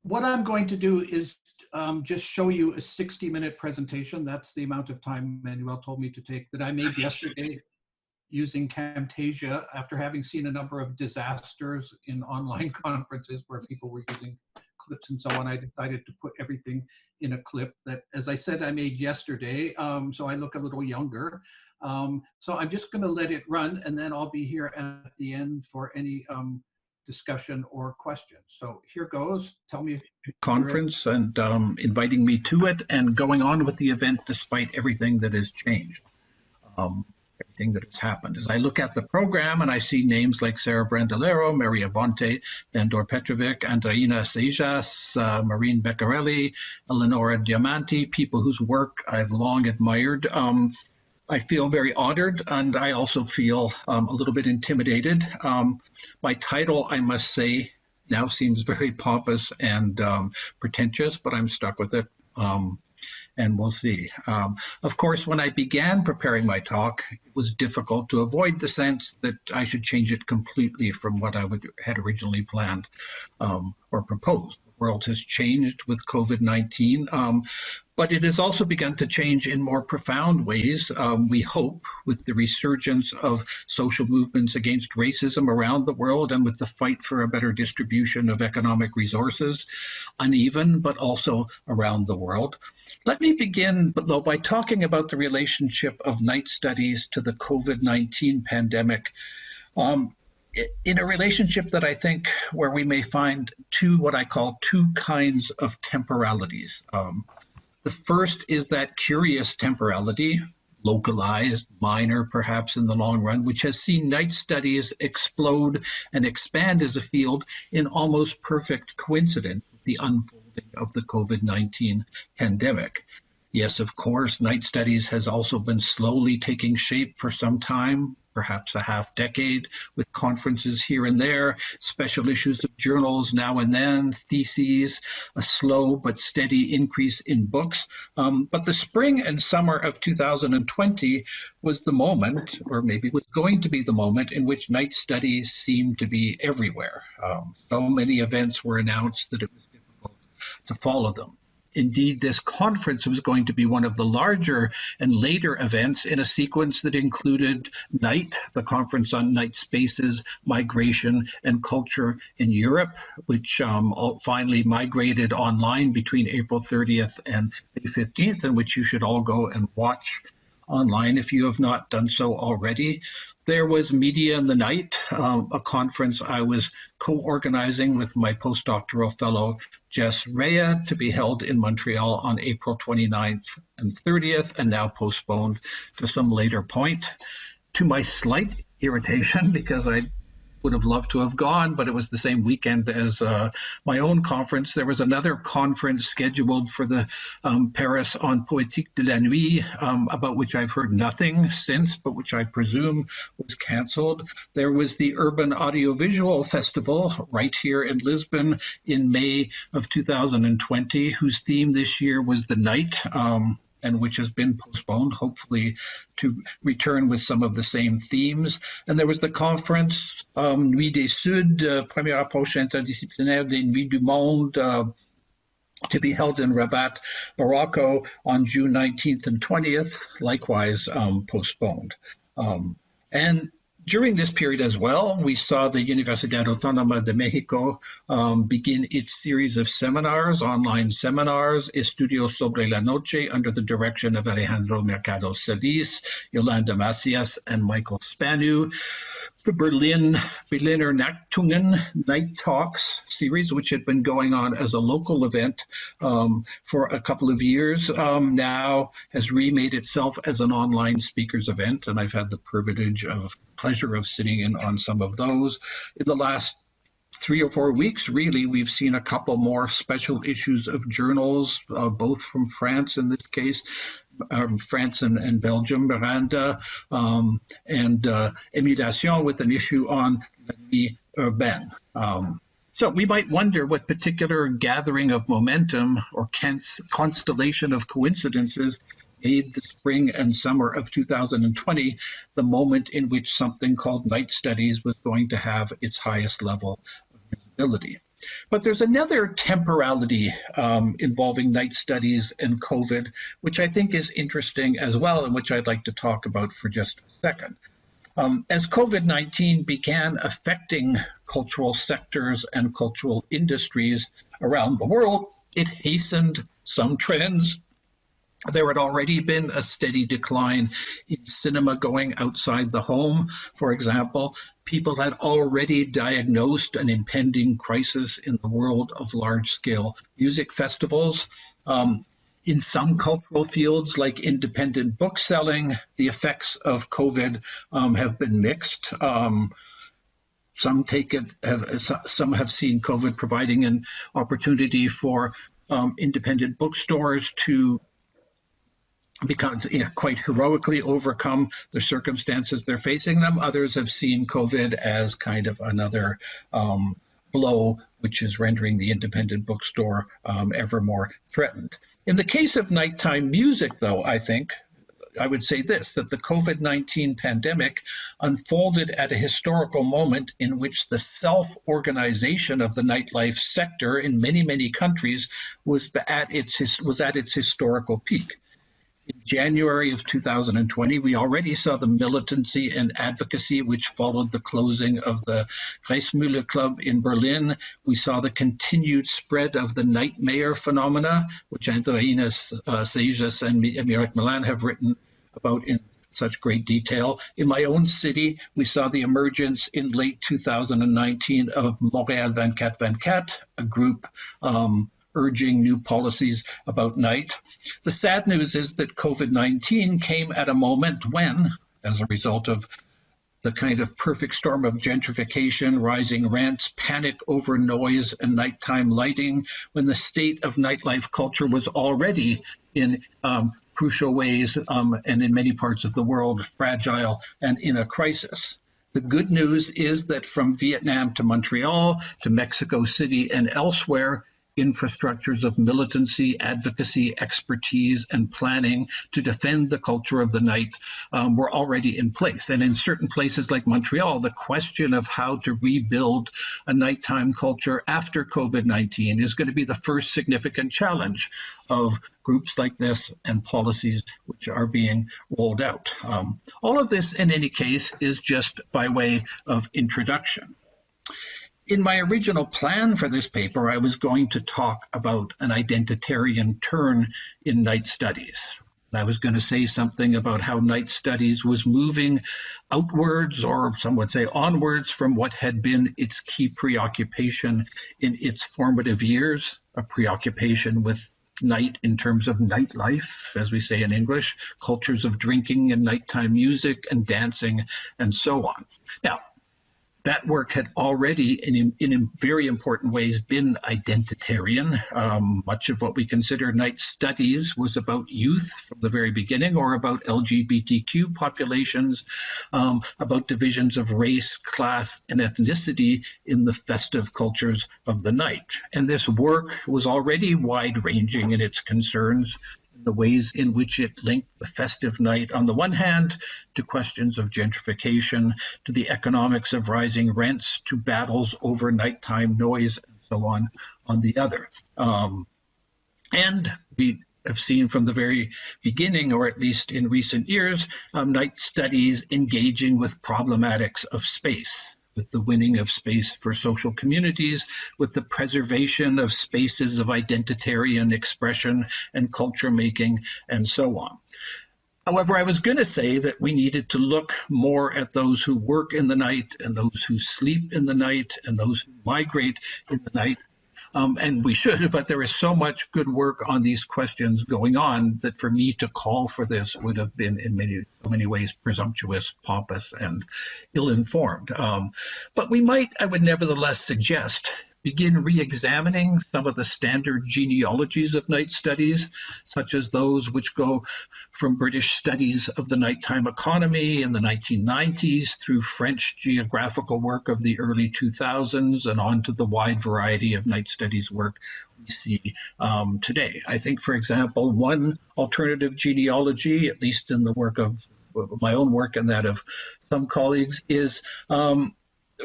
what I'm going to do is just show you a 60-minute presentation. That's the amount of time Manuel told me to take that I made yesterday using Camtasia after having seen a number of disasters in online conferences where people were using clips and so on. I decided to put everything in a clip that, as I said, I made yesterday, so I look a little younger. So I'm just going to let it run, and then I'll be here at the end for any discussion or questions. So here goes. Tell me. Conference and inviting me to it and going on with the event despite everything that has changed. Everything that has happened. As I look at the program and I see names like Sarah Brandolero, Maria Bonte, Dandor Petrovic, Andreina Sejas, Maureen Beccarelli, Eleonora Diamanti, people whose work I've long admired. I feel very honored, and I also feel a little bit intimidated. My title, I must say, now seems very pompous and pretentious, but I'm stuck with it. And we'll see. Of course, when I began preparing my talk, it was difficult to avoid the sense that I should change it completely from what I had originally planned or proposed. The world has changed with COVID-19, but it has also begun to change in more profound ways, we hope, with the resurgence of social movements against racism around the world and with the fight for a better distribution of economic resources, uneven, but also around the world. Let me begin, though, by talking about the relationship of night studies to the COVID-19 pandemic. In a relationship that I think where we may find what I call two kinds of temporalities. The first is that curious temporality, localized, minor perhaps in the long run, which has seen night studies explode and expand as a field in almost perfect coincidence with the unfolding of the COVID-19 pandemic. Yes, of course, night studies has also been slowly taking shape for some time, perhaps a half decade, with conferences here and there, special issues of journals now and then, theses, a slow but steady increase in books. But the spring and summer of 2020 was the moment, or maybe was going to be the moment, in which night studies seemed to be everywhere. So many events were announced that it was difficult to follow them. Indeed, this conference was going to be one of the larger and later events in a sequence that included NIGHT, the Conference on Night Spaces, Migration and Culture in Europe, which finally migrated online between April 30th and May 15th, and which you should all go and watch online if you have not done so already. There was Media in the Night, a conference I was co-organizing with my postdoctoral fellow, Jess Rea, to be held in Montreal on April 29th and 30th, and now postponed to some later point. To my slight irritation, because I would have loved to have gone, but it was the same weekend as my own conference. There was another conference scheduled for the Paris en Poétique de la Nuit, about which I've heard nothing since, but which I presume was canceled. There was the Urban Audiovisual Festival right here in Lisbon in May of 2020, whose theme this year was the night. And which has been postponed, hopefully to return with some of the same themes. And there was the conference Nuit des Suds, Première approche interdisciplinaire des Nuits du Monde, to be held in Rabat, Morocco on June 19th and 20th, likewise postponed. And during this period as well, we saw the Universidad Autónoma de México begin its series of seminars, online seminars, Estudios sobre la Noche, under the direction of Alejandro Mercado Celis, Yolanda Macias, and Michael Spanu. The Berliner Nachtungen, Night Talks series, which had been going on as a local event for a couple of years, now has remade itself as an online speakers event, and I've had the pleasure of sitting in on some of those. In the last 3 or 4 weeks, really, we've seen a couple more special issues of journals, both from France in this case, France and Belgium, Miranda, and Émulation, with an issue on la vie urbaine. So we might wonder what particular gathering of momentum or constellation of coincidences made the spring and summer of 2020 the moment in which something called night studies was going to have its highest level of visibility. But there's another temporality involving night studies and COVID, which I think is interesting as well, and which I'd like to talk about for just a second. As COVID-19 began affecting cultural sectors and cultural industries around the world, it hastened some trends. There had already been a steady decline in cinema going outside the home, for example. People had already diagnosed an impending crisis in the world of large-scale music festivals. In some cultural fields, like independent book selling, the effects of COVID have been mixed. Some have seen COVID providing an opportunity for independent bookstores to become quite heroically overcome the circumstances they're facing them. Others have seen COVID as kind of another blow, which is rendering the independent bookstore ever more threatened. In the case of nighttime music, though, I would say this, that the COVID-19 pandemic unfolded at a historical moment in which the self-organization of the nightlife sector in many, many countries was at its historical peak. In January of 2020, we already saw the militancy and advocacy which followed the closing of the Reismühle Club in Berlin. We saw the continued spread of the nightmare phenomena, which Andreina Seijas and Mireille Milan have written about in such great detail. In my own city, we saw the emergence in late 2019 of Montréal 24/24, a group urging new policies about night. The sad news is that COVID-19 came at a moment when, as a result of the kind of perfect storm of gentrification, rising rents, panic over noise and nighttime lighting, when the state of nightlife culture was already in crucial ways and in many parts of the world fragile and in a crisis. The good news is that from Vietnam to Montreal to Mexico City and elsewhere, infrastructures of militancy, advocacy, expertise, and planning to defend the culture of the night were already in place. And in certain places like Montreal, the question of how to rebuild a nighttime culture after COVID-19 is going to be the first significant challenge of groups like this and policies which are being rolled out. All of this, in any case, is just by way of introduction. In my original plan for this paper, I was going to talk about an identitarian turn in night studies. I was going to say something about how night studies was moving outwards, or some would say onwards, from what had been its key preoccupation in its formative years, a preoccupation with night in terms of nightlife, as we say in English, cultures of drinking and nighttime music and dancing and so on. Now, that work had already, in very important ways, been identitarian. Much of what we consider night studies was about youth from the very beginning, or about LGBTQ populations, about divisions of race, class, and ethnicity in the festive cultures of the night. And this work was already wide-ranging in its concerns, the ways in which it linked the festive night on the one hand to questions of gentrification, to the economics of rising rents, to battles over nighttime noise, and so on the other. And we have seen from the very beginning, or at least in recent years, night studies engaging with problematics of space, with the winning of space for social communities, with the preservation of spaces of identitarian expression and culture making, and so on. However, I was going to say that we needed to look more at those who work in the night and those who sleep in the night and those who migrate in the night. And we should, but there is so much good work on these questions going on that for me to call for this would have been in many ways presumptuous, pompous, and ill-informed. But I would nevertheless suggest, begin re-examining some of the standard genealogies of night studies, such as those which go from British studies of the nighttime economy in the 1990s through French geographical work of the early 2000s and on to the wide variety of night studies work we see today. I think, for example, one alternative genealogy, at least in the work of my own work and that of some colleagues, is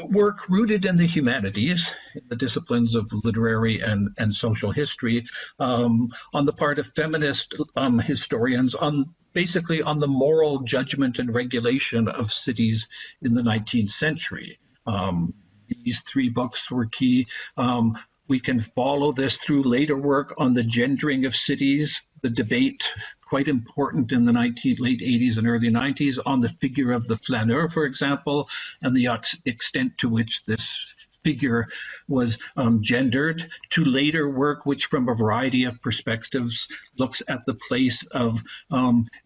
work rooted in the humanities, the disciplines of literary and social history, on the part of feminist historians, on basically on the moral judgment and regulation of cities in the 19th century. These three books were key. We can follow this through later work on the gendering of cities, the debate, quite important in the late 80s and early 90s, on the figure of the flaneur, for example, and the extent to which this figure was gendered, to later work which from a variety of perspectives looks at the place of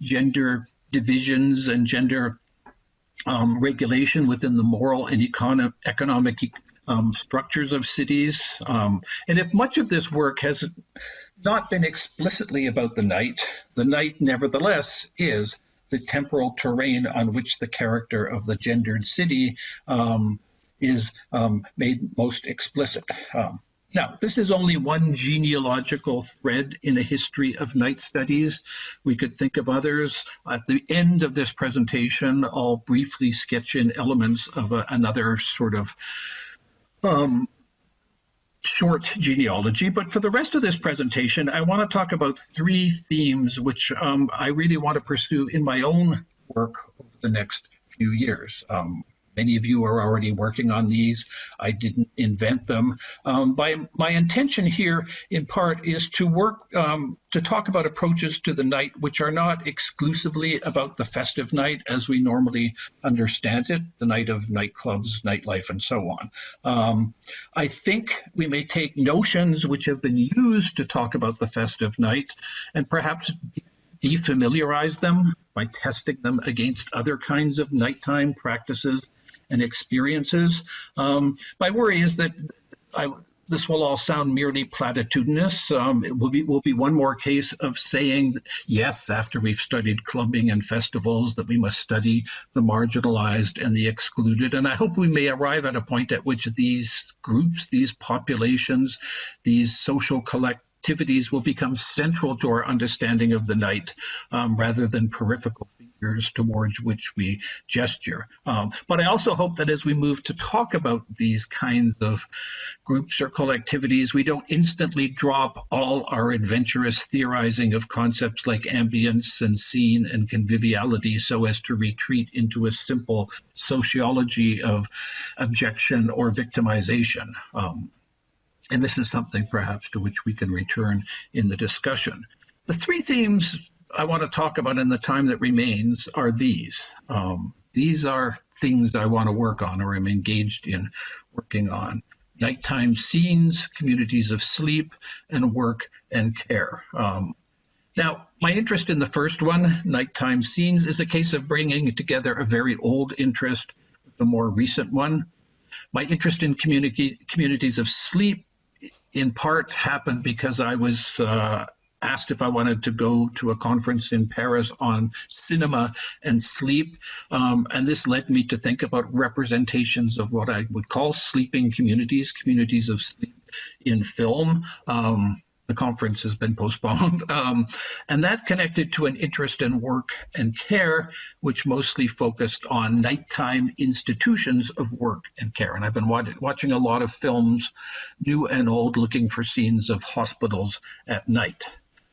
gender divisions and gender regulation within the moral and economic structures of cities. And if much of this work has not been explicitly about the night nevertheless is the temporal terrain on which the character of the gendered city is made most explicit. Now, this is only one genealogical thread in a history of night studies. We could think of others. At the end of this presentation, I'll briefly sketch in elements of another sort of short genealogy. But for the rest of this presentation, I want to talk about three themes which I really want to pursue in my own work over the next few years. Many of you are already working on these. I didn't invent them. My intention here, in part, is to work to talk about approaches to the night which are not exclusively about the festive night as we normally understand it, the night of nightclubs, nightlife, and so on. I think we may take notions which have been used to talk about the festive night and perhaps defamiliarize them by testing them against other kinds of nighttime practices and experiences. My worry is that this will all sound merely platitudinous. It will be one more case of saying, yes, after we've studied clubbing and festivals, that we must study the marginalized and the excluded. And I hope we may arrive at a point at which these groups, these populations, these social activities will become central to our understanding of the night rather than peripheral figures towards which we gesture. But I also hope that as we move to talk about these kinds of groups or collectivities, we don't instantly drop all our adventurous theorizing of concepts like ambience and scene and conviviality so as to retreat into a simple sociology of objection or victimization. And this is something perhaps to which we can return in the discussion. The three themes I want to talk about in the time that remains are these. These are things I want to work on or I'm engaged in working on. Nighttime scenes, communities of sleep, and work and care. Now, my interest in the first one, nighttime scenes, is a case of bringing together a very old interest with a more recent one. My interest in communities of sleep in part happened because I was asked if I wanted to go to a conference in Paris on cinema and sleep. And this led me to think about representations of what I would call sleeping communities, communities of sleep in film. The conference has been postponed. And that connected to an interest in work and care, which mostly focused on nighttime institutions of work and care. And I've been watching a lot of films, new and old, looking for scenes of hospitals at night.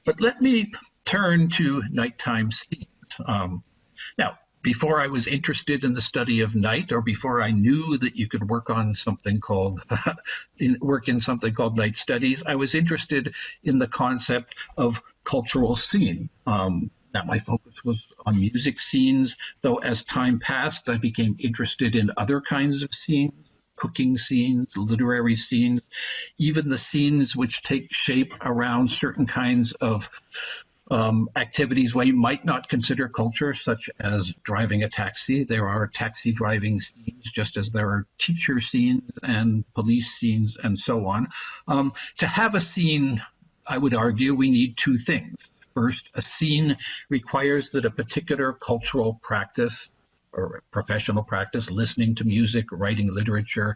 But let me turn to nighttime scenes. Now, before I was interested in the study of night, or before I knew that you could work on something called something called night studies, I was interested in the concept of cultural scene. That my focus was on music scenes, though as time passed, I became interested in other kinds of scenes, cooking scenes, literary scenes, even the scenes which take shape around certain kinds of activities we might not consider culture, such as driving a taxi. There are taxi driving scenes, just as there are teacher scenes and police scenes and so on. To have a scene, I would argue, we need two things. First, a scene requires that a particular cultural practice or professional practice, listening to music, writing literature,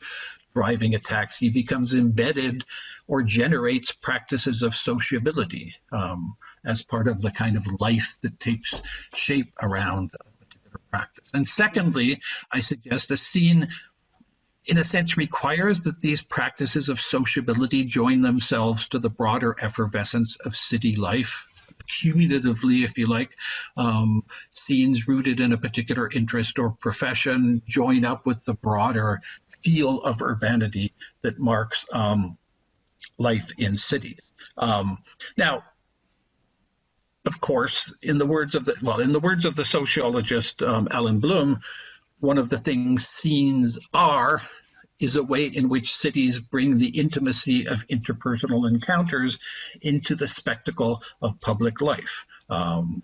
driving a taxi, becomes embedded or generates practices of sociability as part of the kind of life that takes shape around a particular practice. And secondly, I suggest a scene in a sense, requires that these practices of sociability join themselves to the broader effervescence of city life. Cumulatively, if you like, scenes rooted in a particular interest or profession join up with the broader feel of urbanity that marks life in cities. Now, of course, in the words of the sociologist Alan Bloom, one of the things scenes are is a way in which cities bring the intimacy of interpersonal encounters into the spectacle of public life. You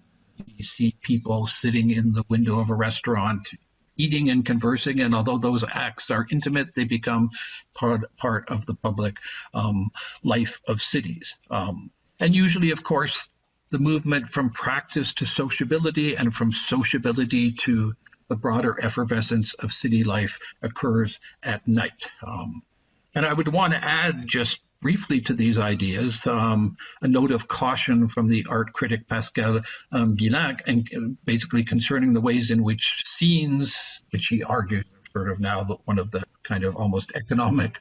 see people sitting in the window of a restaurant, eating and conversing, and although those acts are intimate, they become part of the public life of cities. And usually, of course, the movement from practice to sociability and from sociability to the broader effervescence of city life occurs at night. And I would want to add just briefly to these ideas a note of caution from the art critic Pascal Guillac, and basically concerning the ways in which scenes, which he argues are sort of now one of the kind of almost economic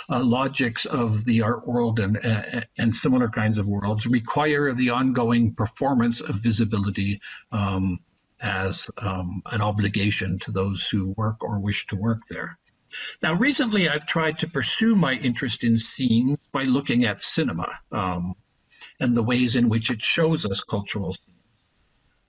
logics of the art world and similar kinds of worlds, require the ongoing performance of visibility as an obligation to those who work or wish to work there. Now, recently I've tried to pursue my interest in scenes by looking at cinema and the ways in which it shows us cultural scenes.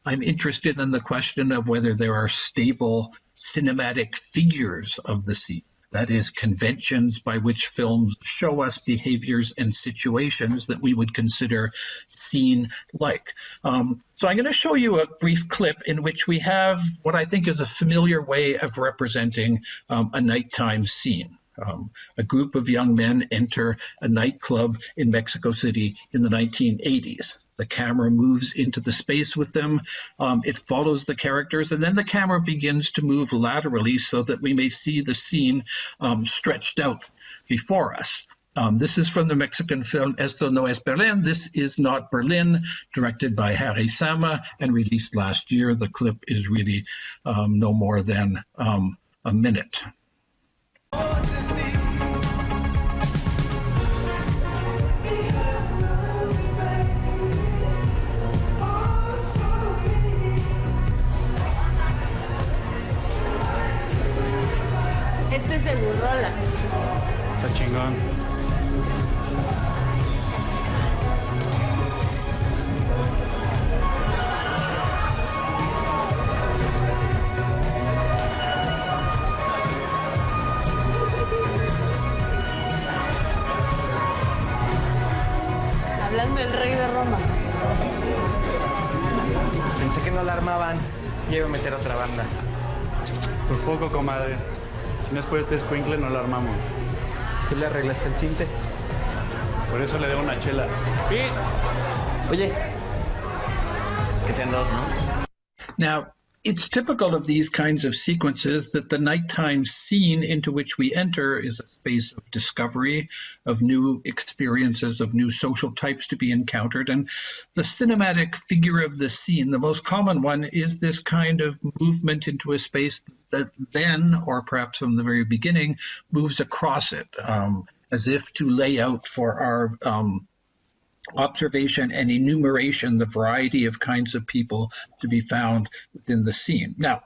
I'm interested in the question of whether there are stable cinematic figures of the scene. That is, conventions by which films show us behaviors and situations that we would consider scene-like. So I'm going to show you a brief clip in which we have what I think is a familiar way of representing a nighttime scene. A group of young men enter a nightclub in Mexico City in the 1980s. The camera moves into the space with them. It follows the characters, and then the camera begins to move laterally so that we may see the scene stretched out before us. This is from the Mexican film Esto No es Berlin. This is Not Berlin, directed by Harry Sama and released last year. The clip is really no more than a minute. Este es de Gurrola. Está chingón. Hablando del rey de Roma. Pensé que no la armaban. Ya iba a meter otra banda. Por poco, comadre. Si no es por este escuincle, no la armamos. ¿Tú le arreglaste el cinte? Por eso le debo una chela. ¡Pit! Oye, que sean dos, ¿no? Now, it's typical of these kinds of sequences that the nighttime scene into which we enter is a space of discovery, of new experiences, of new social types to be encountered. And the cinematic figure of the scene, the most common one, is this kind of movement into a space that then, or perhaps from the very beginning, moves across it, as if to lay out for our observation and enumeration the variety of kinds of people to be found within the scene. Now,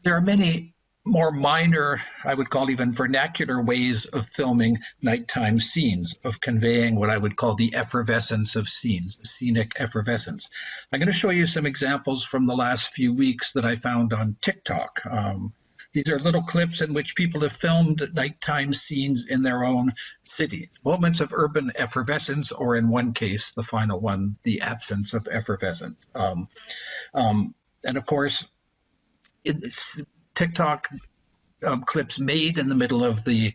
there are many more minor, I would call even vernacular ways of filming nighttime scenes, of conveying what I would call the effervescence of scenes, scenic effervescence. I'm going to show you some examples from the last few weeks that I found on TikTok. These are little clips in which people have filmed nighttime scenes in their own city, moments of urban effervescence, or in one case, the final one, the absence of effervescence. And of course, TikTok clips made in the middle of the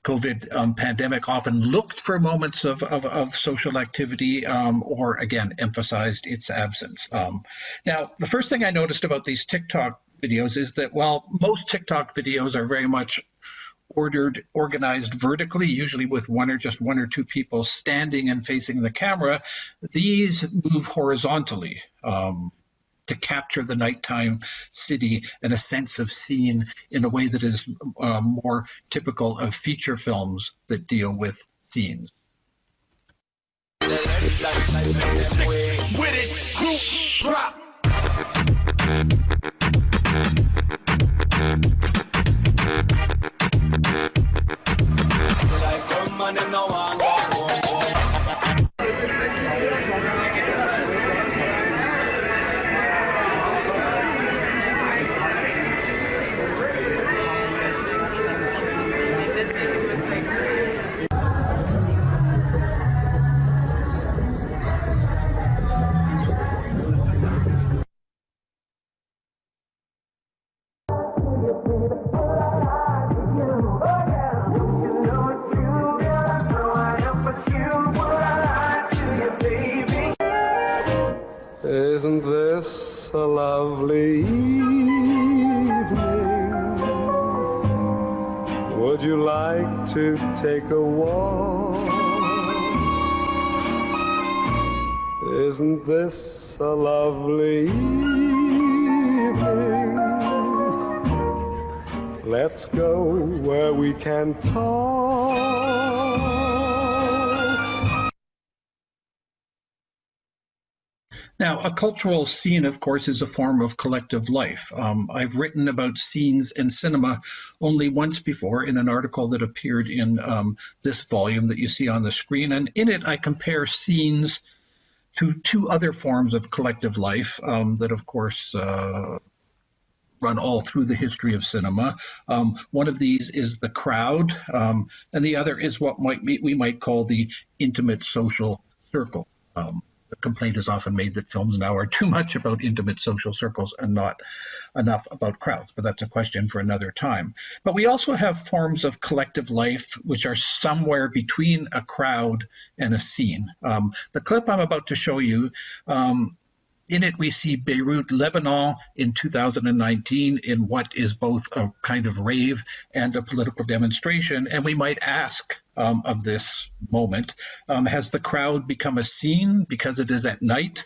COVID pandemic often looked for moments of social activity or, again, emphasized its absence. Now, the first thing I noticed about these TikTok videos is that while most TikTok videos are very much organized vertically, usually with one or two people standing and facing the camera, these move horizontally. to capture the nighttime city and a sense of scene in a way that is more typical of feature films that deal with scenes. With it, group drop. Isn't this a lovely evening? Would you like to take a walk? Isn't this a lovely evening? Let's go where we can talk. Now, a cultural scene, of course, is a form of collective life. I've written about scenes in cinema only once before in an article that appeared in this volume that you see on the screen. And in it, I compare scenes to two other forms of collective life that, of course, run all through the history of cinema. One of these is the crowd, and the other is what we might call the intimate social circle. The complaint is often made that films now are too much about intimate social circles and not enough about crowds, but that's a question for another time. But we also have forms of collective life which are somewhere between a crowd and a scene. The clip I'm about to show you, in it, we see Beirut, Lebanon in 2019 in what is both a kind of rave and a political demonstration. And we might ask of this moment, has the crowd become a scene because it is at night?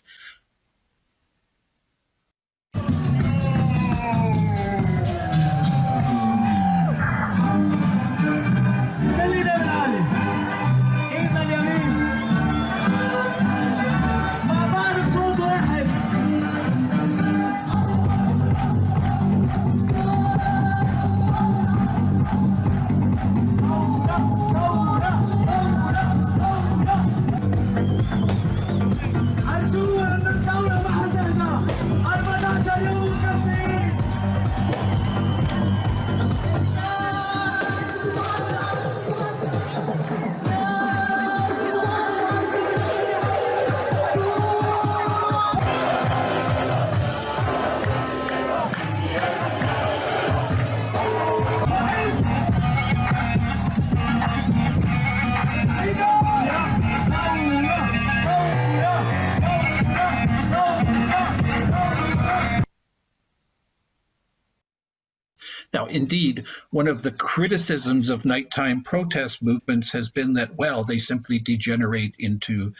Now, indeed, one of the criticisms of nighttime protest movements has been that, well, they simply degenerate into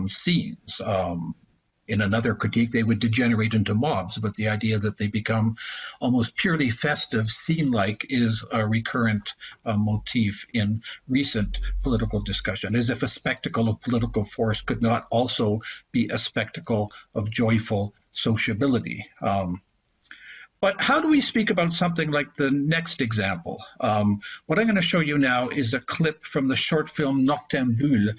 scenes. In another critique, they would degenerate into mobs, but the idea that they become almost purely festive, scene-like, is a recurrent motif in recent political discussion, as if a spectacle of political force could not also be a spectacle of joyful sociability. But how do we speak about something like the next example? What I'm going to show you now is a clip from the short film Noctambule,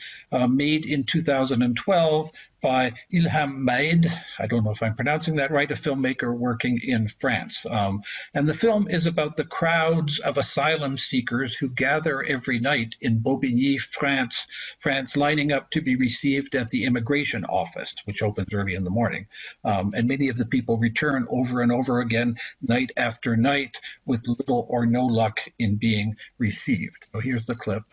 made in 2012 by Ilham Maed. I don't know if I'm pronouncing that right, a filmmaker working in France. And the film is about the crowds of asylum seekers who gather every night in Bobigny, France, lining up to be received at the immigration office, which opens early in the morning. And many of the people return over and over again, night after night, with little or no luck in being received. So here's the clip.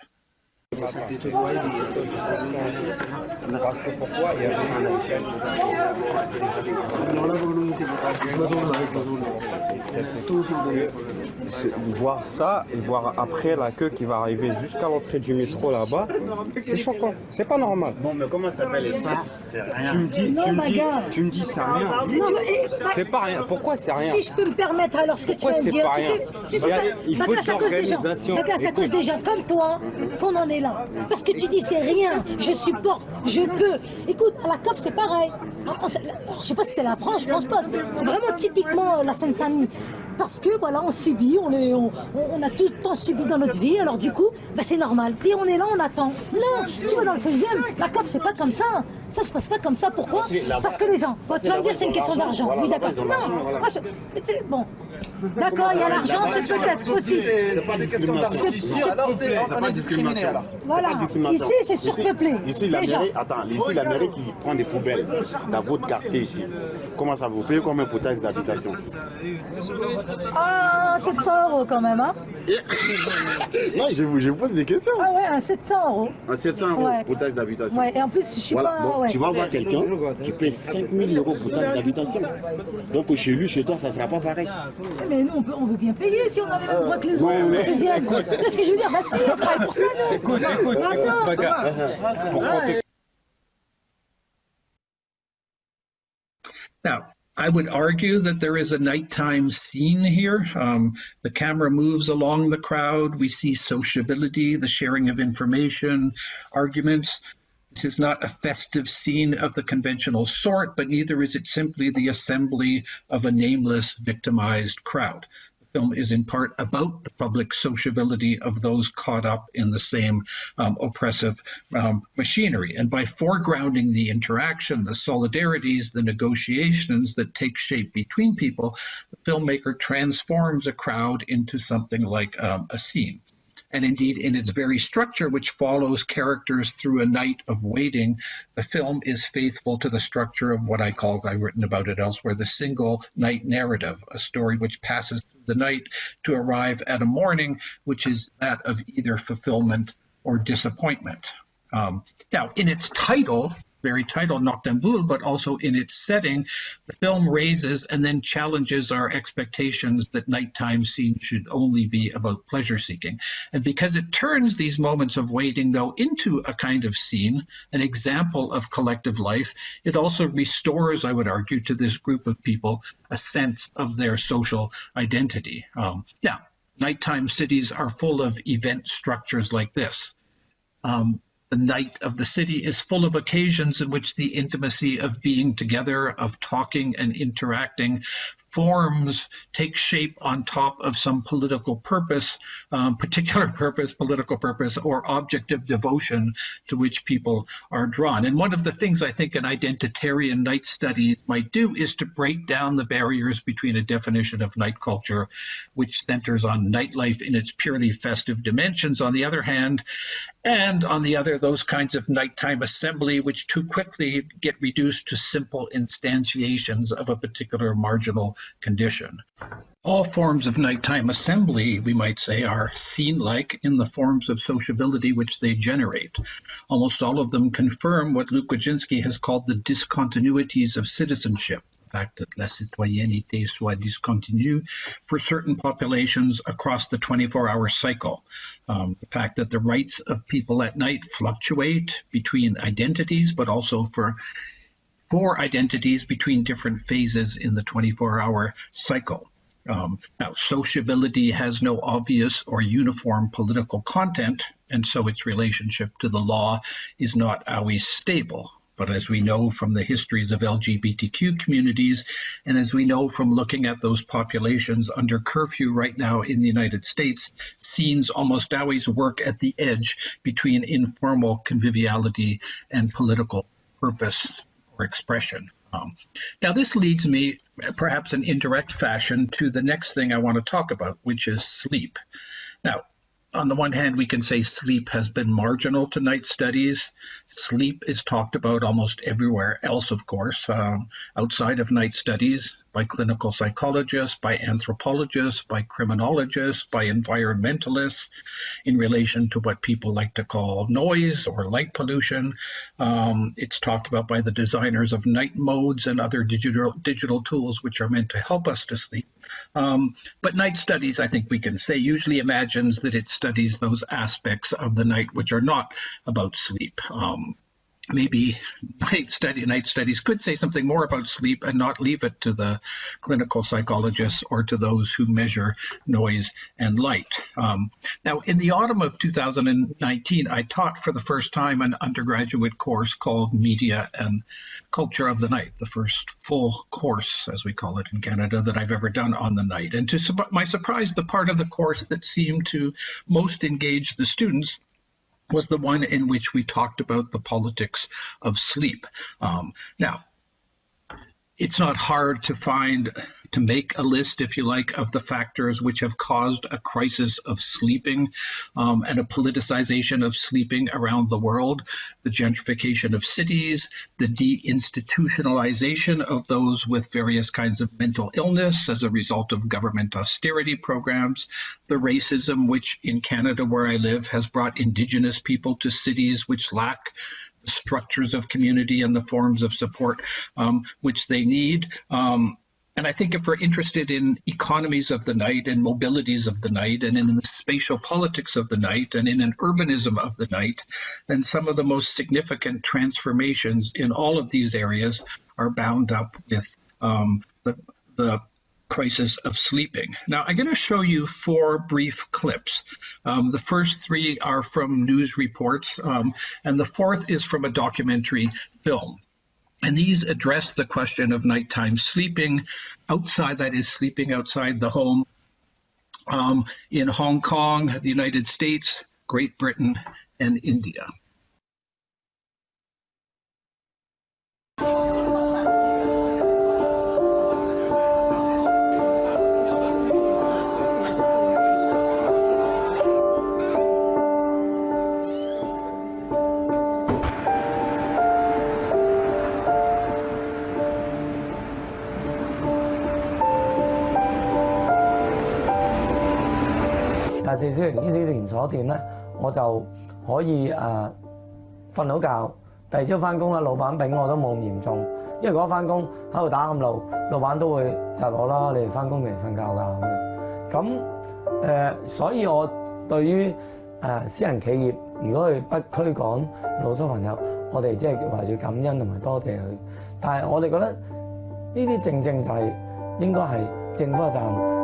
voir ça et voir après la queue qui va arriver jusqu'à l'entrée du métro là-bas, c'est choquant. C'est pas normal. Bon, mais comment ça s'appelle ça? C'est rien. Tu me dis c'est rien. C'est pas rien. Pourquoi c'est rien? Si je peux me permettre, alors ce que tu vas me dire, tu sais ça, il faut de l'organisation. Regarde, c'est à cause des gens comme toi qu'on en est là. Parce que tu dis c'est rien, je supporte, je peux. Écoute, à la CAF c'est pareil. Alors, je sais pas si c'est la France, je pense pas. C'est vraiment typiquement la Seine-Saint-Denis. Parce que voilà, on subit, on a tout le temps subi dans notre vie, alors du coup, bah, c'est normal. Et on est là, on attend. Non, tu vas dans le 16e, la CAF c'est pas comme ça. Ça se passe pas comme ça. Pourquoi? Parce que les gens, bon, tu vas me dire c'est une question d'argent. Oui, d'accord. Non, bon. D'accord, il y a l'argent, c'est peut-être aussi. C'est pas discrimination. Alors c'est pas discrimination. Voilà, ici c'est surpeuplé. Ici la mairie qui prend des poubelles dans votre quartier ici. Comment ça vous paye combien pour taxe d'habitation? Ah, 700 € quand même, hein? Non, je vous pose des questions. Ah ouais, 700 €. 700 € pour taxe d'habitation. Ouais, et en plus je suis voilà. pas... Bon, ouais. tu vas voir quelqu'un qui paye 5 000 € pour taxe d'habitation. Donc chez lui, chez toi, ça ne sera pas pareil. Mais nous, on veut bien payer si on a les mêmes droits que les autres. Qu'est-ce que je veux dire? Bah si, on travaille pour ça, nous. Écoute, Now, I would argue that there is a nighttime scene here. The camera moves along the crowd. We see sociability, the sharing of information, arguments. This is not a festive scene of the conventional sort, but neither is it simply the assembly of a nameless, victimized crowd. The film is in part about the public sociability of those caught up in the same oppressive machinery. And by foregrounding the interaction, the solidarities, the negotiations that take shape between people, the filmmaker transforms a crowd into something like a scene. And indeed, in its very structure, which follows characters through a night of waiting, the film is faithful to the structure of what I've written about it elsewhere, the single night narrative, a story which passes through the night to arrive at a morning, which is that of either fulfillment or disappointment. Now, in its title, very title, Noctambule, but also in its setting, the film raises and then challenges our expectations that nighttime scenes should only be about pleasure seeking. And because it turns these moments of waiting, though, into a kind of scene, an example of collective life, it also restores, I would argue, to this group of people a sense of their social identity. Now, nighttime cities are full of event structures like this. The night of the city is full of occasions in which the intimacy of being together, of talking and interacting, forms, take shape on top of some political purpose, particular purpose, political purpose, or object of devotion to which people are drawn. And one of the things I think an identitarian night study might do is to break down the barriers between a definition of night culture, which centers on nightlife in its purely festive dimensions, on the other hand, and on the other, those kinds of nighttime assembly, which too quickly get reduced to simple instantiations of a particular marginal condition. All forms of nighttime assembly, we might say, are scene-like in the forms of sociability which they generate. Almost all of them confirm what Luc Wojcinski has called the discontinuities of citizenship, the fact that la citoyenneté soit discontinue for certain populations across the 24-hour cycle. The fact that the rights of people at night fluctuate between identities, but also for identities between different phases in the 24-hour cycle. Now, sociability has no obvious or uniform political content, and so its relationship to the law is not always stable. But as we know from the histories of LGBTQ communities, and as we know from looking at those populations under curfew right now in the United States, scenes almost always work at the edge between informal conviviality and political purpose or expression. Now, this leads me, perhaps in indirect fashion, to the next thing I want to talk about, which is sleep. Now, on the one hand, we can say sleep has been marginal to night studies. Sleep is talked about almost everywhere else, of course, outside of night studies, by clinical psychologists, by anthropologists, by criminologists, by environmentalists, in relation to what people like to call noise or light pollution. It's talked about by the designers of night modes and other digital tools which are meant to help us to sleep. But night studies, I think we can say, usually imagines that it studies those aspects of the night which are not about sleep. Maybe night studies could say something more about sleep and not leave it to the clinical psychologists or to those who measure noise and light. Now, in the autumn of 2019, I taught for the first time an undergraduate course called Media and Culture of the Night, the first full course, as we call it in Canada, that I've ever done on the night. And to my surprise, the part of the course that seemed to most engage the students was the one in which we talked about the politics of sleep. Now, it's not hard to make a list, if you like, of the factors which have caused a crisis of sleeping and a politicization of sleeping around the world. The gentrification of cities, the deinstitutionalization of those with various kinds of mental illness as a result of government austerity programs, the racism which in Canada, where I live, has brought Indigenous people to cities which lack the structures of community and the forms of support which they need. And I think if we're interested in economies of the night and mobilities of the night and in the spatial politics of the night and in an urbanism of the night, then some of the most significant transformations in all of these areas are bound up with the crisis of sleeping. Now, I'm going to show you 4 brief clips. The first 3 are from news reports, and the 4th is from a documentary film. And these address the question of nighttime sleeping outside, that is, sleeping outside the home, in Hong Kong, the United States, Great Britain, and India.24小時呢啲連鎖店咧，我就可以瞓到覺，第二朝翻工咧，老闆俾我都冇咁嚴重，因為如果翻工喺度打暗路，老闆都會窒我啦，你哋翻工嚟瞓覺㗎咁樣。咁所以我對於私人企業，如果佢不驅趕露宿朋友，我哋即係懷住感恩同埋多謝佢。但係我哋覺得呢啲正正就係應該係政府嘅責任。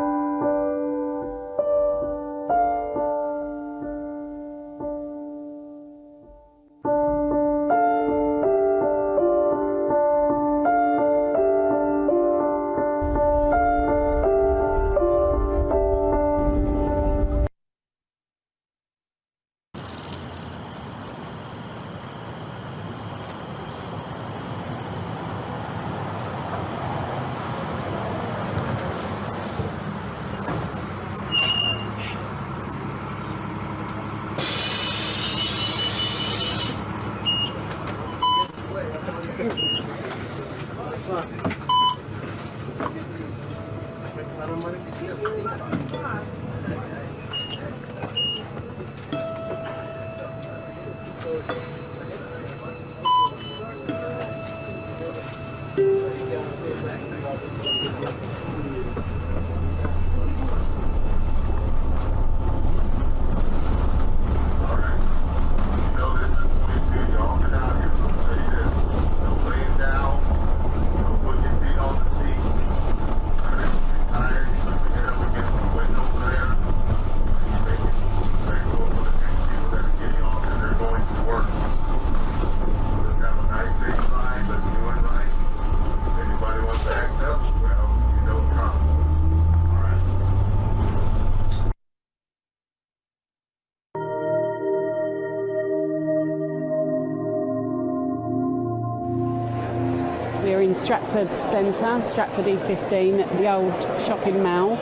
We're in Stratford Centre, Stratford E15, at the old shopping mall.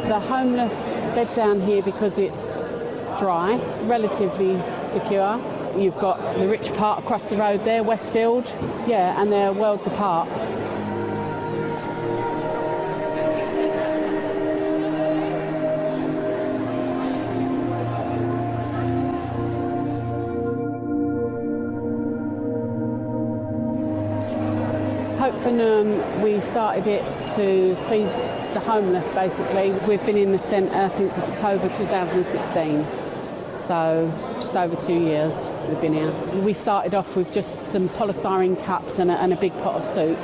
The homeless bed down here because it's dry, relatively secure. You've got the rich part across the road there, Westfield, yeah, and they're worlds apart. Hope for Nurm, we started it to feed the homeless basically. We've been in the centre since October 2016, so just over 2 years we've been here. We started off with just some polystyrene cups and a big pot of soup.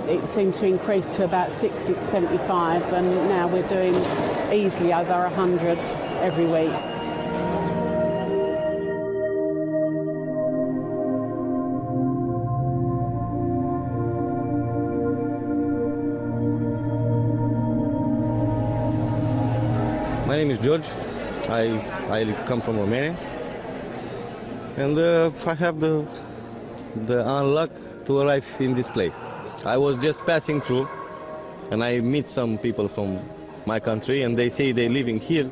It seemed to increase to about 60 to 75, and now we're doing easily over 100 every week. My name is George. I come from Romania, and I have the unluck to arrive in this place. I was just passing through, and I meet some people from my country, and they say they're living here.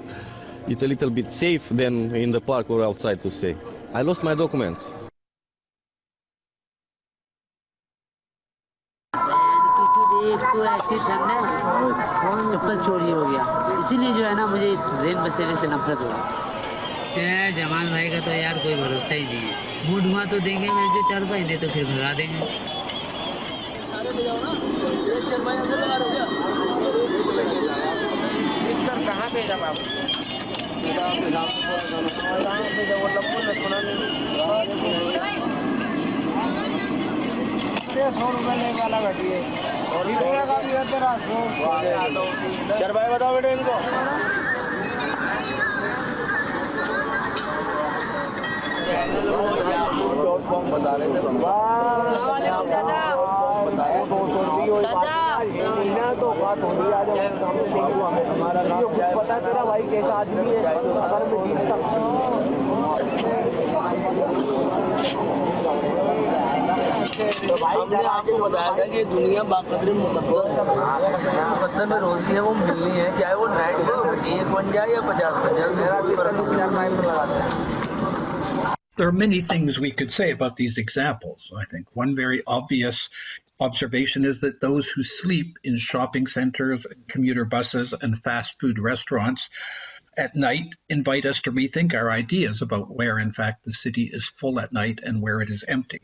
It's a little bit safe than in the park or outside to stay. I lost my documents. तो ऐसी ठंड है चप्पल चोरी हो गया इसीलिए जो है ना मुझे इस रेल बसेरे से नफरत हुआ जमाल भाई का तो यार कोई भरोसा ही नहीं है मूड हुआ तो देंगे मैं जो 4 रुपए दे तो फिर भगा देंगे कहाँ भेजा बाबू चार भाई बताओ बेटे इनको बता रहे थे तो बात होगी आज हमारा नाम पता है तेरा भाई कैसा आदमी है अगर मैं जीत सकता तो भाई हमने आपको बताया था कि दुनिया बाकदरी मुकद्दर में रोजी है वो मिलनी है चाहे वो नाइट एक बन जाए या 50 बन जाए मेरा भी फर्क टाइम में लगाते हैं There are many things we could say about these examples. I think one very obvious observation is that those who sleep in shopping centers, commuter buses, and fast food restaurants at night invite us to rethink our ideas about where, in fact, the city is full at night and where it is empty.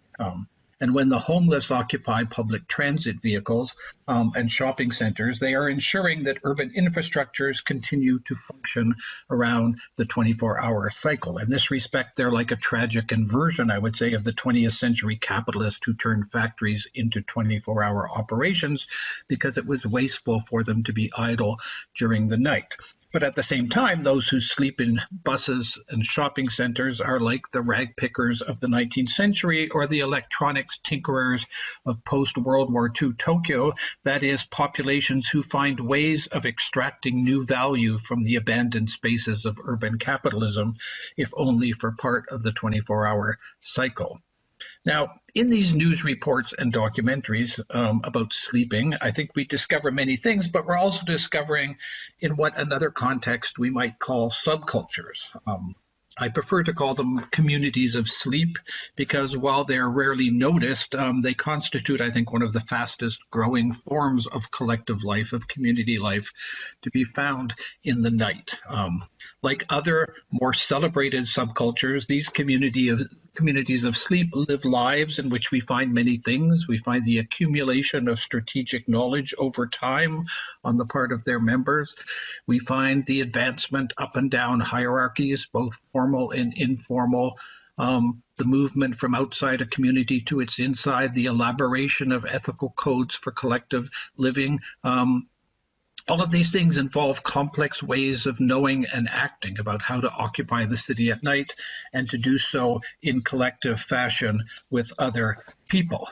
And when the homeless occupy public transit vehicles and shopping centers, they are ensuring that urban infrastructures continue to function around the 24-hour cycle. In this respect, they're like a tragic inversion, I would say, of the 20th century capitalist who turned factories into 24-hour operations because it was wasteful for them to be idle during the night. But at the same time, those who sleep in buses and shopping centers are like the rag pickers of the 19th century or the electronics tinkerers of post-World War II Tokyo, that is, populations who find ways of extracting new value from the abandoned spaces of urban capitalism, if only for part of the 24-hour cycle. Now, in these news reports and documentaries about sleeping, I think we discover many things, but we're also discovering in what another context we might call subcultures. I prefer to call them communities of sleep because while they're rarely noticed, they constitute, I think, one of the fastest growing forms of collective life, of community life, to be found in the night. Like other more celebrated subcultures, these communities of sleep live lives in which we find many things. We find the accumulation of strategic knowledge over time on the part of their members. We find the advancement up and down hierarchies, both formal and informal, the movement from outside a community to its inside, the elaboration of ethical codes for collective living. All of these things involve complex ways of knowing and acting about how to occupy the city at night and to do so in collective fashion with other people.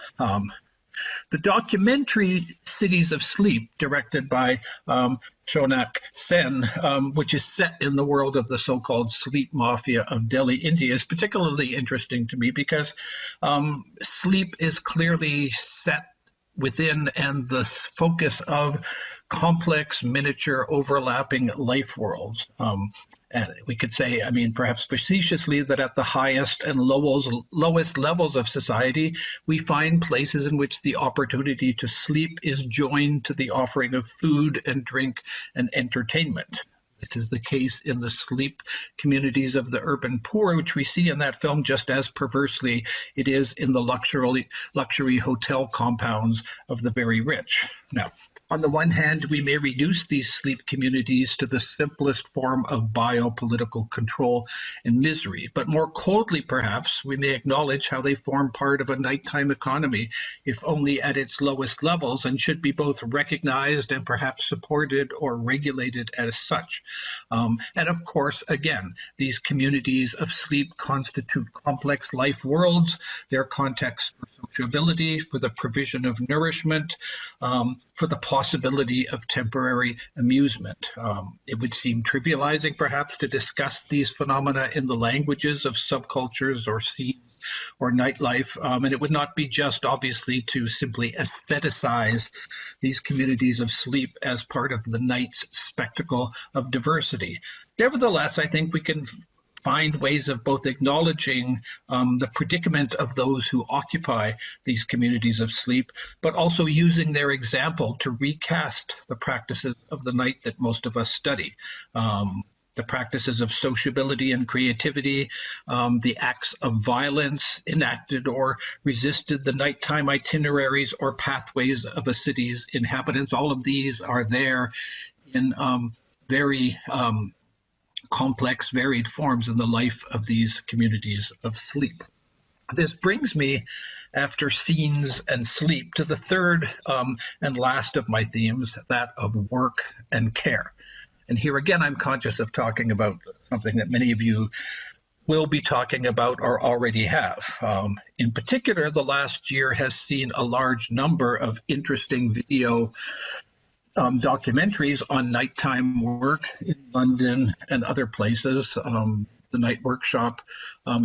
The documentary Cities of Sleep, directed by Shonak Sen, which is set in the world of the so-called sleep mafia of Delhi, India, is particularly interesting to me because sleep is clearly set within and the focus of complex, miniature, overlapping life worlds. And we could say, I mean, perhaps facetiously, that at the highest and lowest levels of society, we find places in which the opportunity to sleep is joined to the offering of food and drink and entertainment. This is the case in the sleep communities of the urban poor, which we see in that film, just as perversely it is in the luxury hotel compounds of the very rich. Now, on the one hand, we may reduce these sleep communities to the simplest form of biopolitical control and misery, but more coldly, perhaps, we may acknowledge how they form part of a nighttime economy, if only at its lowest levels, and should be both recognized and perhaps supported or regulated as such. And of course, again, these communities of sleep constitute complex life worlds, their context for sociability, for the provision of nourishment, for the possibility of temporary amusement. It would seem trivializing, perhaps, to discuss these phenomena in the languages of subcultures or scenes or nightlife, and it would not be just, obviously, to simply aestheticize these communities of sleep as part of the night's spectacle of diversity. Nevertheless, I think we can find ways of both acknowledging the predicament of those who occupy these communities of sleep, but also using their example to recast the practices of the night that most of us study. The practices of sociability and creativity, the acts of violence enacted or resisted, the nighttime itineraries or pathways of a city's inhabitants. All of these are there in very complex, varied forms in the life of these communities of sleep. This brings me, after scenes and sleep, to the third and last of my themes, that of work and care. And here again, I'm conscious of talking about something that many of you will be talking about or already have. In particular, the last year has seen a large number of interesting video documentaries on nighttime work in London and other places. The Night Workshop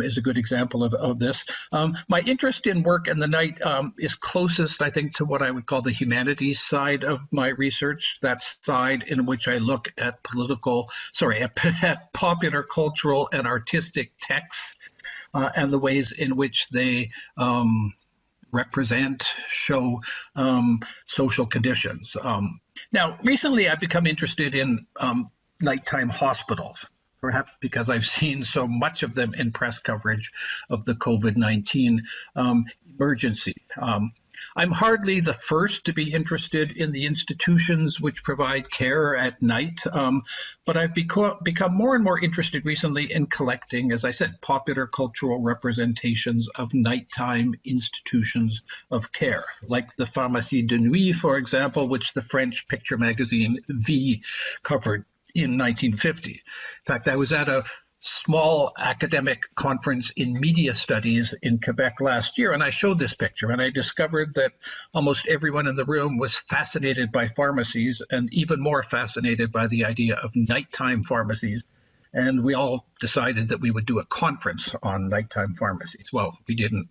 is a good example of this. My interest in work and the night is closest, I think, to what I would call the humanities side of my research, that side in which I look at at popular cultural and artistic texts and the ways in which they represent, show social conditions. Now, recently I've become interested in nighttime hospitals, perhaps because I've seen so much of them in press coverage of the COVID-19 emergency. I'm hardly the first to be interested in the institutions which provide care at night, but I've become more and more interested recently in collecting, as I said, popular cultural representations of nighttime institutions of care, like the Pharmacie de Nuit, for example, which the French picture magazine V covered in 1950. In fact, I was at a small academic conference in media studies in Quebec last year, and I showed this picture, and I discovered that almost everyone in the room was fascinated by pharmacies and even more fascinated by the idea of nighttime pharmacies. And we all decided that we would do a conference on nighttime pharmacies. Well, we didn't.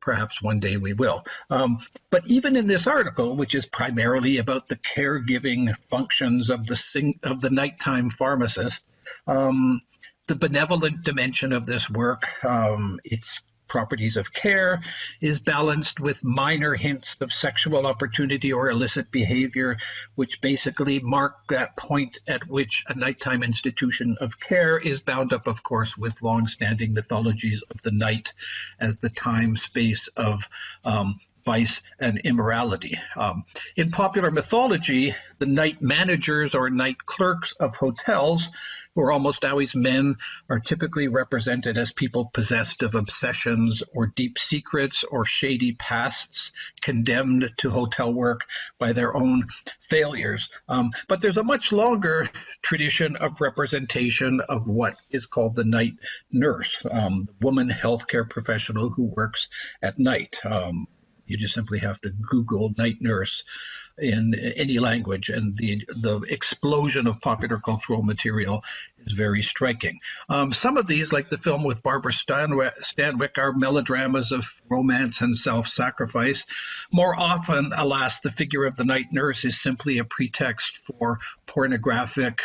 Perhaps one day we will. But even in this article, which is primarily about the caregiving functions of the nighttime pharmacist, the benevolent dimension of this work, its properties of care, is balanced with minor hints of sexual opportunity or illicit behavior, which basically mark that point at which a nighttime institution of care is bound up, of course, with long-standing mythologies of the night as the time space of vice and immorality. In popular mythology, the night managers or night clerks of hotels, who are almost always men, are typically represented as people possessed of obsessions or deep secrets or shady pasts, condemned to hotel work by their own failures. But there's a much longer tradition of representation of what is called the night nurse, the woman healthcare professional who works at night. You just simply have to Google night nurse in any language, and the explosion of popular cultural material is very striking. Some of these, like the film with Barbara Stanwyck, are melodramas of romance and self-sacrifice. More often, alas, the figure of the night nurse is simply a pretext for pornographic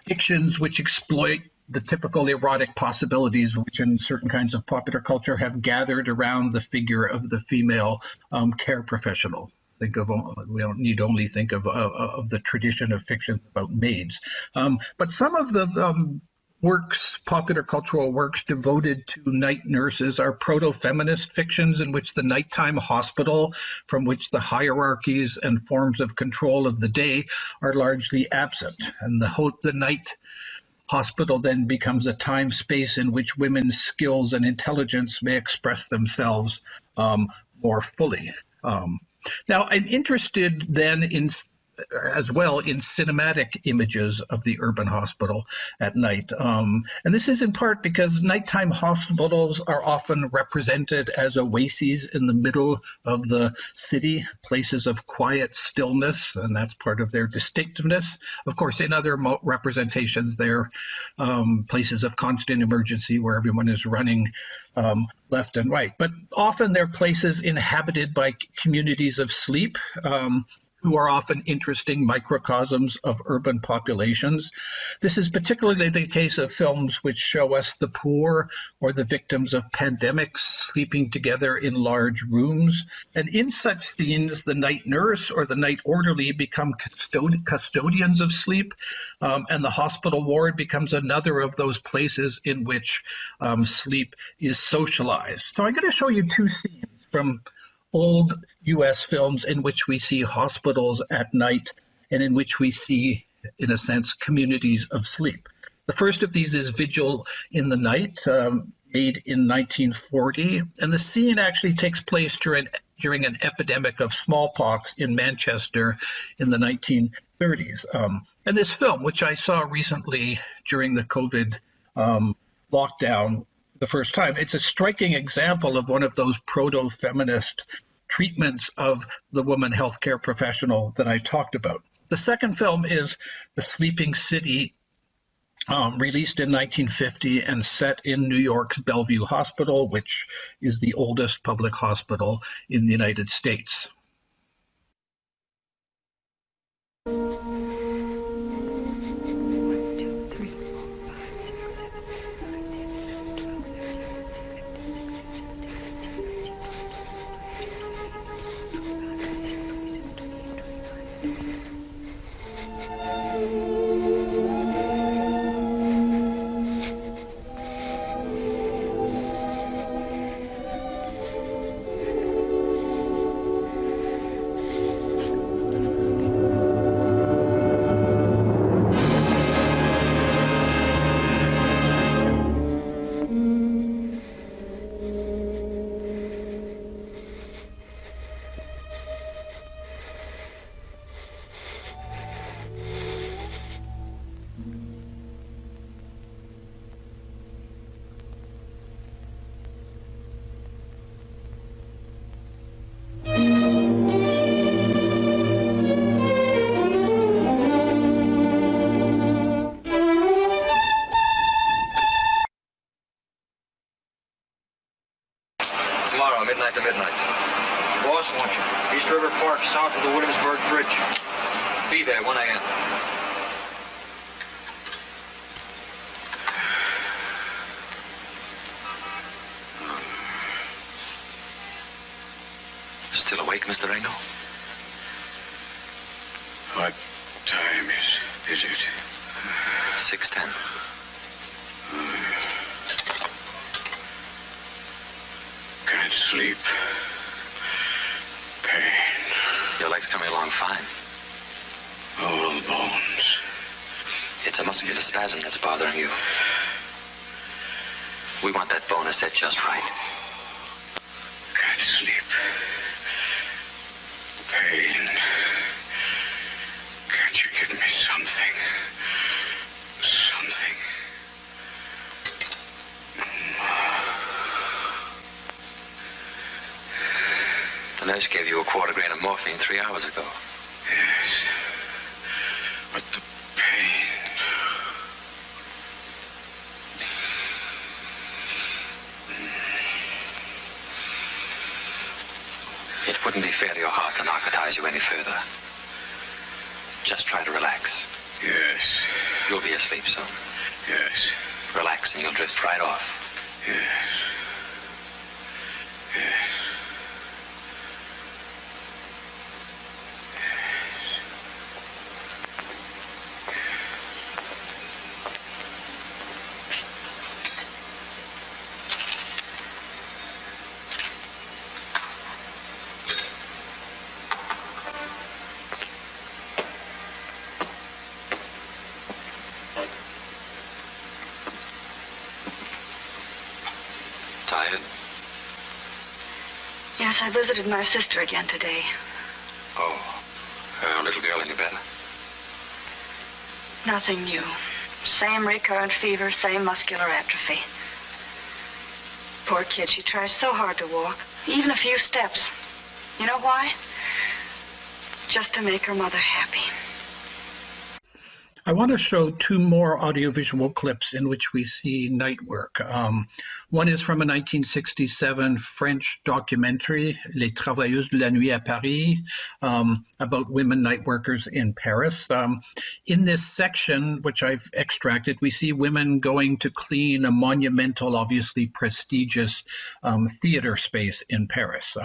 fictions which exploit the typical erotic possibilities which in certain kinds of popular culture have gathered around the figure of the female care professional. Think of, we don't need only think of the tradition of fiction about maids. But some of the works, popular cultural works devoted to night nurses are proto-feminist fictions in which the nighttime hospital, from which the hierarchies and forms of control of the day are largely absent. And the night hospital then becomes a time space in which women's skills and intelligence may express themselves more fully. Now, I'm interested then as well in cinematic images of the urban hospital at night. And this is in part because nighttime hospitals are often represented as oases in the middle of the city, places of quiet stillness, and that's part of their distinctiveness. Of course, in other representations, they're places of constant emergency where everyone is running left and right. But often they're places inhabited by communities of sleep, who are often interesting microcosms of urban populations. This is particularly the case of films which show us the poor or the victims of pandemics sleeping together in large rooms. And in such scenes, the night nurse or the night orderly become custodians of sleep, and the hospital ward becomes another of those places in which sleep is socialized. So I'm going to show you two scenes from old US films in which we see hospitals at night and in which we see, in a sense, communities of sleep. The first of these is Vigil in the Night, made in 1940, and the scene actually takes place during an epidemic of smallpox in Manchester in the 1930s. And this film, which I saw recently during the COVID lockdown the first time, it's a striking example of one of those proto-feminist treatments of the woman healthcare professional that I talked about. The second film is The Sleeping City, released in 1950 and set in New York's Bellevue Hospital, which is the oldest public hospital in the United States. Tomorrow, midnight to midnight. Boss wants you. East River Park, south of the Williamsburg Bridge. Be there, 1 a.m. Still awake, Mr. Ringo? What time is it? 6:10. Can't sleep. Pain. Your leg's coming along fine. All bones. It's a muscular spasm that's bothering you. We want that bone set just right. Can't sleep. Pain. Can't you give me something? Something. nurse gave you a quarter grain of morphine 3 hours ago. Yes. But the pain. It wouldn't be fair to your heart to narcotize you any further. Just try to relax. Yes. You'll be asleep soon. Yes. Relax and you'll drift right off. Yes. Yes. Tired? Yes, I visited my sister again today. Oh, her little girl any better? Nothing new. Same recurrent fever, same muscular atrophy. Poor kid, she tries so hard to walk. Even a few steps. You know why? Just to make her mother happy. I want to show two more audiovisual clips in which we see night work. One is from a 1967 French documentary, Les Travailleuses de la Nuit à Paris, about women night workers in Paris. In this section, which I've extracted, we see women going to clean a monumental, obviously prestigious theater space in Paris.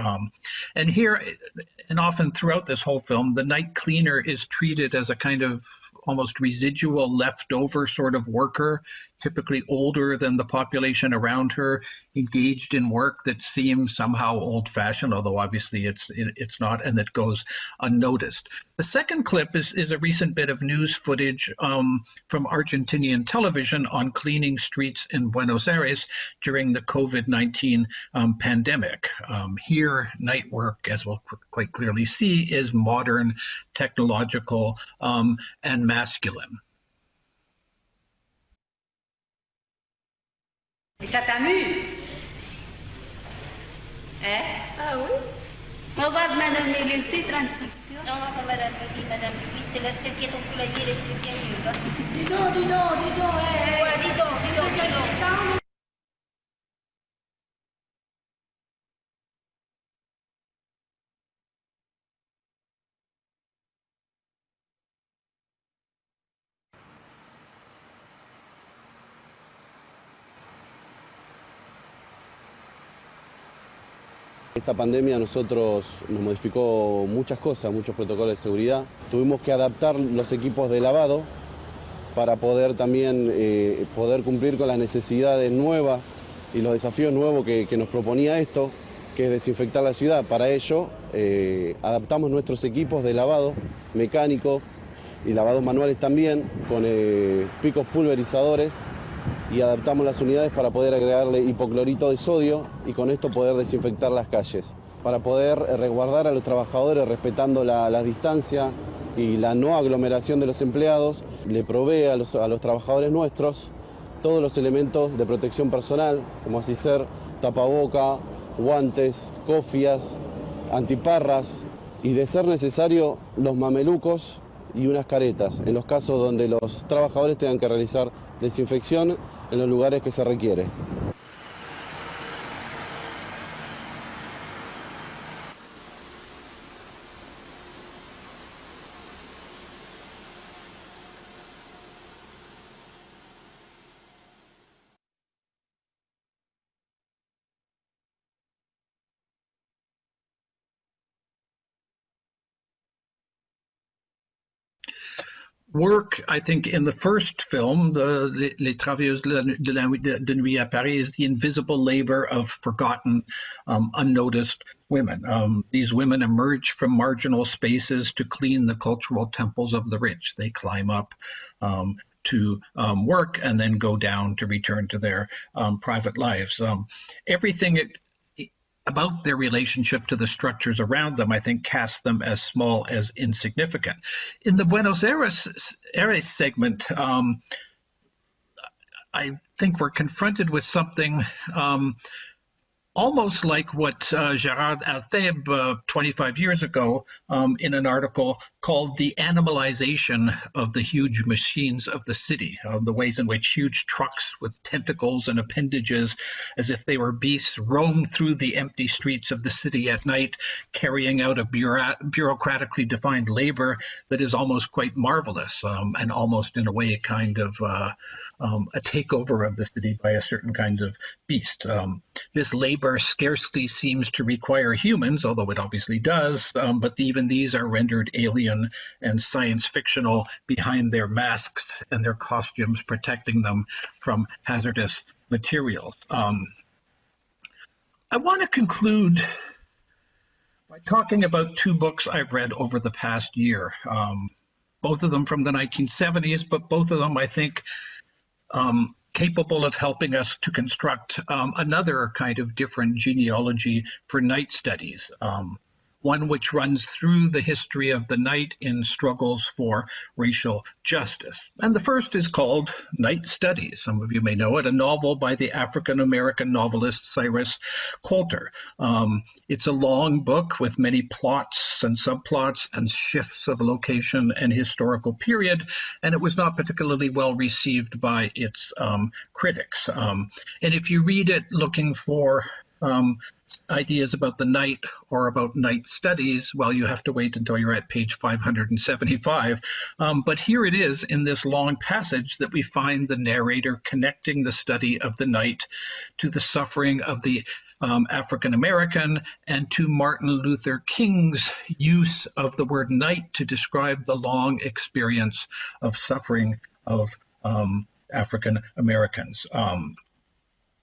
And here, and often throughout this whole film, the night cleaner is treated as a kind of almost residual leftover sort of worker, typically older than the population around her, engaged in work that seems somehow old-fashioned, although obviously it's not, and that goes unnoticed. The second clip is a recent bit of news footage from Argentinian television on cleaning streets in Buenos Aires during the COVID-19 pandemic. Here, night work, as we'll quite clearly see, is modern, technological, and masculine. Et ça t'amuse? Hein? Ah oui? Regarde Madame Lily aussi, tranquille. Non, pas Madame Lily, Madame Lily, c'est celle qui est au poulailler, les trucs bien nuls, là. Dis donc, dis donc, dis donc, ouais, dis donc, dis donc, dis donc. Esta pandemia a nosotros nos modificó muchas cosas, muchos protocolos de seguridad. Tuvimos que adaptar los equipos de lavado para poder también poder cumplir con las necesidades nuevas y los desafíos nuevos que nos proponía esto, que es desinfectar la ciudad. Para ello adaptamos nuestros equipos de lavado mecánico y lavados manuales también con picos pulverizadores, y adaptamos las unidades para poder agregarle hipoclorito de sodio y con esto poder desinfectar las calles. Para poder resguardar a los trabajadores respetando la distancia y la no aglomeración de los empleados, le provee a los trabajadores nuestros todos los elementos de protección personal, como así ser tapaboca, guantes, cofias, antiparras y, de ser necesario, los mamelucos y unas caretas, en los casos donde los trabajadores tengan que realizar desinfección en los lugares que se requiere. Work, I think, in the first film, Les Travailleuses de Nuit à Paris, is the invisible labor of forgotten, unnoticed women. These women emerge from marginal spaces to clean the cultural temples of the rich. They climb up to work and then go down to return to their private lives. Everything about their relationship to the structures around them, I think, casts them as small as insignificant. In the Buenos Aires segment, I think we're confronted with something almost like what Gerard Altheb 25 years ago in an article called the animalization of the huge machines of the city, the ways in which huge trucks with tentacles and appendages, as if they were beasts, roam through the empty streets of the city at night, carrying out a bureaucratically defined labor that is almost quite marvelous, and almost in a way a kind of a takeover of the city by a certain kind of beast. This labor scarcely seems to require humans, although it obviously does, but even these are rendered alien and science fictional behind their masks and their costumes protecting them from hazardous materials. I want to conclude by talking about two books I've read over the past year, both of them from the 1970s, but both of them, I think, capable of helping us to construct another kind of different genealogy for night studies, one which runs through the history of the night in struggles for racial justice. And the first is called Night Studies. Some of you may know it, a novel by the African-American novelist Cyrus Coulter. It's a long book with many plots and subplots and shifts of location and historical period, and it was not particularly well received by its critics. And if you read it looking for ideas about the night or about night studies, well, you have to wait until you're at page 575. But here it is in this long passage that we find the narrator connecting the study of the night to the suffering of the African American and to Martin Luther King's use of the word night to describe the long experience of suffering of African Americans.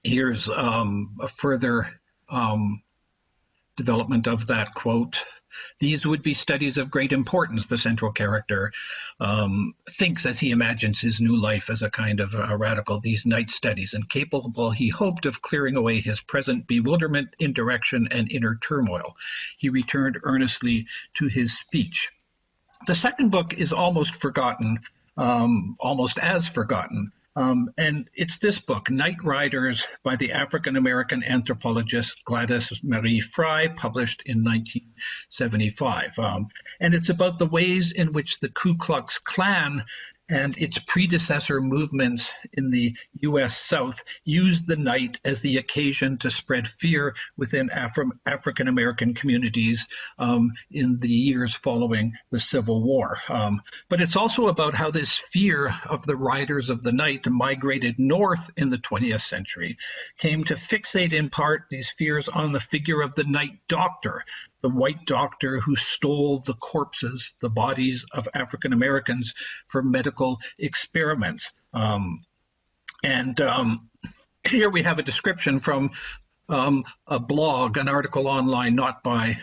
Here's a further development of that quote. These would be studies of great importance, the central character thinks as he imagines his new life as a kind of radical, these night studies, and capable, he hoped, of clearing away his present bewilderment, indirection, and inner turmoil. He returned earnestly to his speech. The second book is almost forgotten, almost as forgotten. And it's this book, Night Riders, by the African-American anthropologist Gladys Marie Fry, published in 1975. And it's about the ways in which the Ku Klux Klan and its predecessor movements in the U.S. South used the night as the occasion to spread fear within African-American communities in the years following the Civil War. But it's also about how this fear of the riders of the night migrated north in the 20th century, came to fixate in part these fears on the figure of the night doctor, the white doctor who stole the corpses, the bodies of African Americans for medical experiments. Here we have a description from a blog, an article online, not by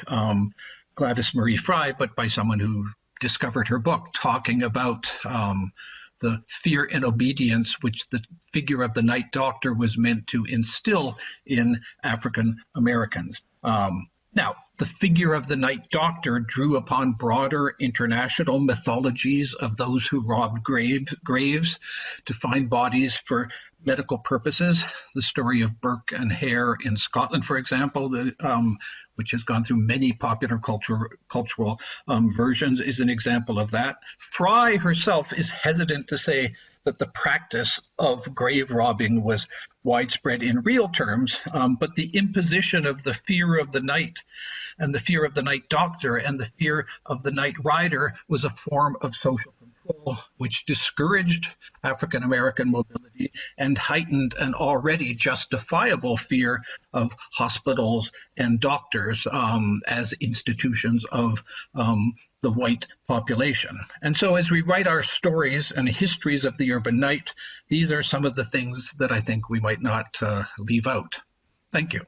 Gladys Marie Fry, but by someone who discovered her book, talking about the fear and obedience which the figure of the night doctor was meant to instill in African Americans. Now, the figure of the night doctor drew upon broader international mythologies of those who robbed graves to find bodies for medical purposes. The story of Burke and Hare in Scotland, for example, which has gone through many popular cultural versions, is an example of that. Fry herself is hesitant to say that the practice of grave robbing was widespread in real terms, but the imposition of the fear of the night and the fear of the night doctor and the fear of the night rider was a form of social control which discouraged African American mobility and heightened an already justifiable fear of hospitals and doctors as institutions of the white population. And so as we write our stories and histories of the urban night, these are some of the things that I think we might not leave out. Thank you.